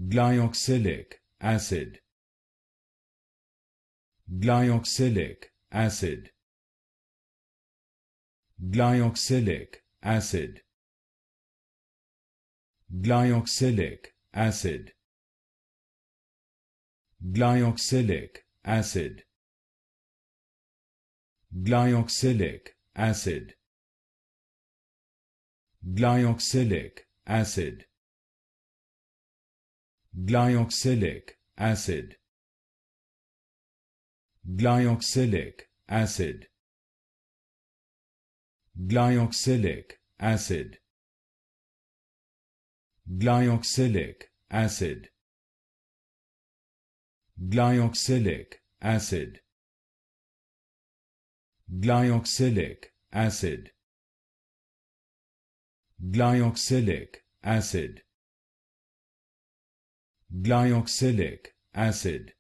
Glyoxylic acid. Glyoxylic acid. Glyoxylic acid. Glyoxylic acid. Glyoxylic acid. Glyoxylic acid. Glyoxylic acid. Glyoxylic acid. Glyoxylic acid. Glyoxylic acid. Glyoxylic acid. Glyoxylic acid. Glyoxylic acid. Glyoxylic acid. Glyoxylic acid.